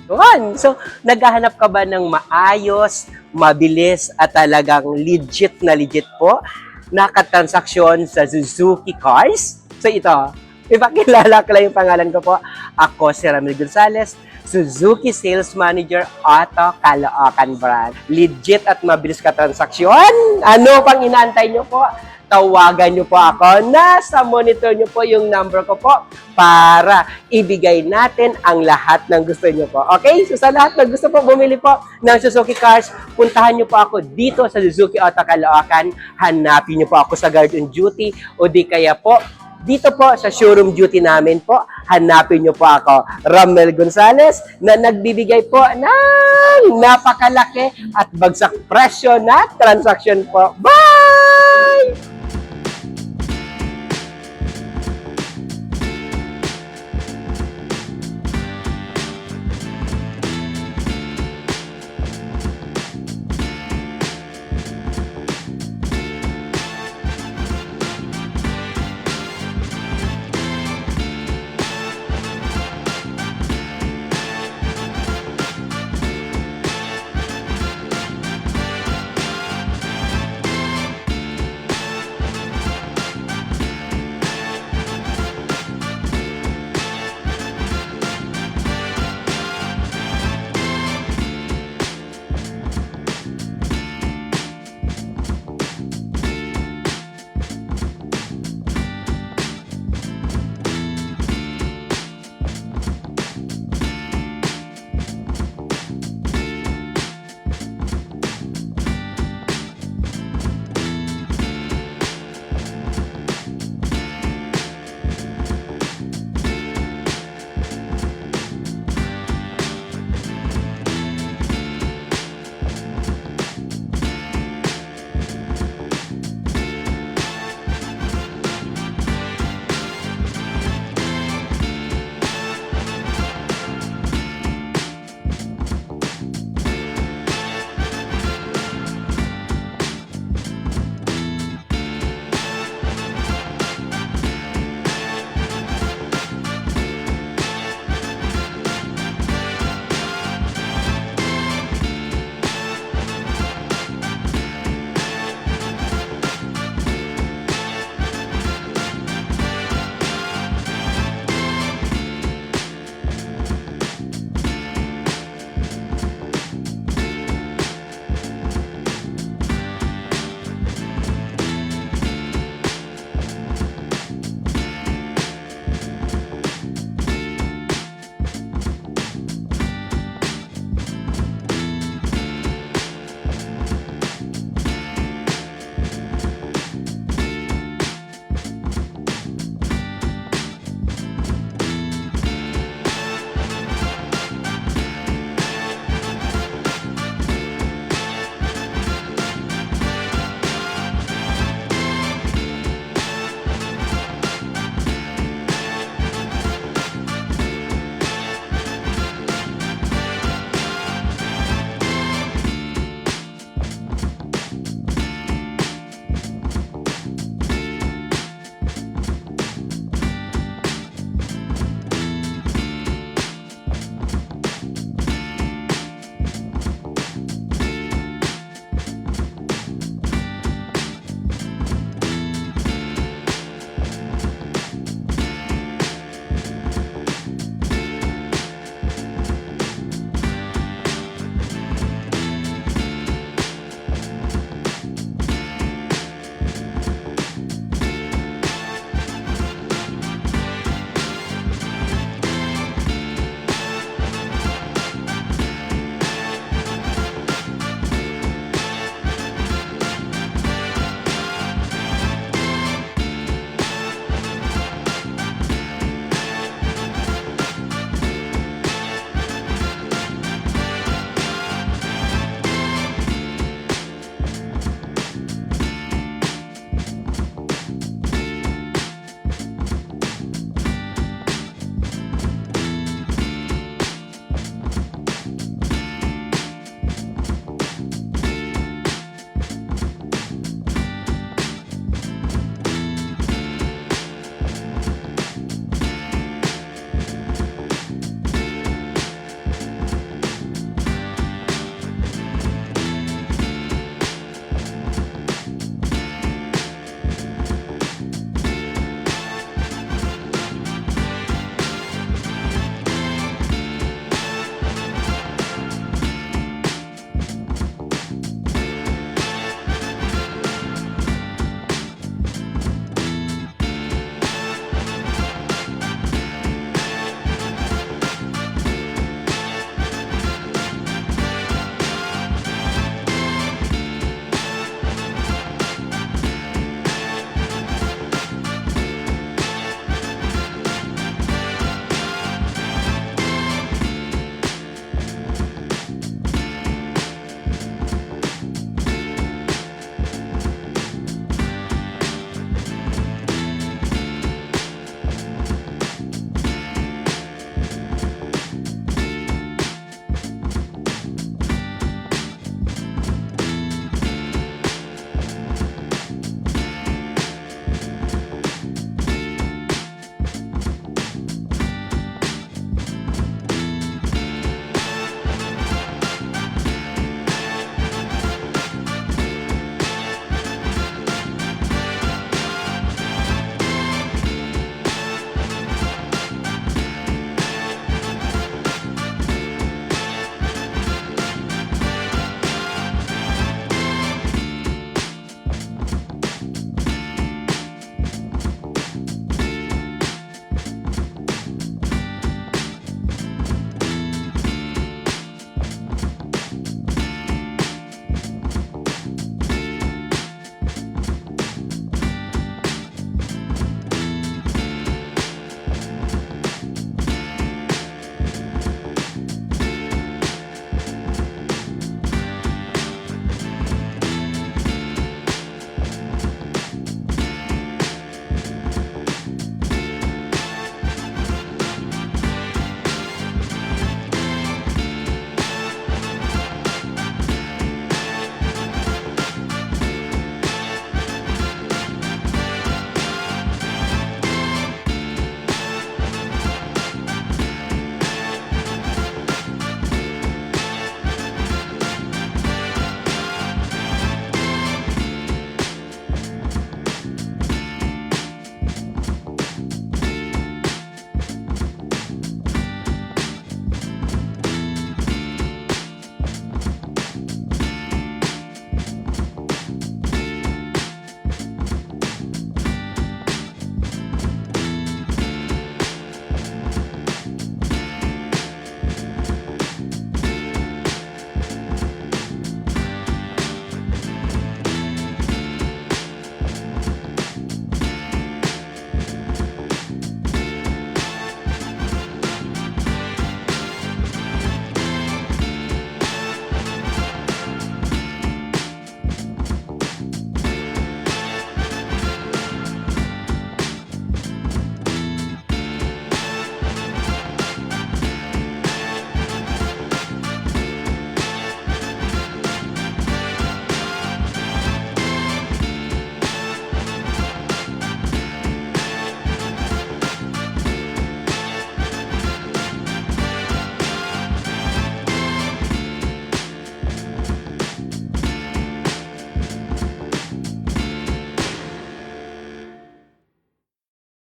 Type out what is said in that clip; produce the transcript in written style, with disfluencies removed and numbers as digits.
Yun. So, naghahanap ka ba ng maayos, mabilis, at talagang legit po na katransaksyon sa Suzuki Cars? So, ito, ipakilala ko lang yung pangalan ko po. Ako si Ramil Gonzalez, Suzuki Sales Manager, Auto Caloocan Brand. Legit at mabilis katransaksyon? Ano pang inaantay nyo po? Tawagan nyo po ako. Nasa monitor nyo po yung number ko po para ibigay natin ang lahat ng gusto nyo po. Okay? So sa lahat na gusto po bumili po ng Suzuki Cars, puntahan nyo po ako dito sa Suzuki Auto Caloocan. Hanapin nyo po ako sa guard on duty o di kaya po dito po sa showroom duty namin po, hanapin nyo po ako, Ramel Gonzalez, na nagbibigay po ng napakalaki at bagsak presyo na transaksyon po. Bye!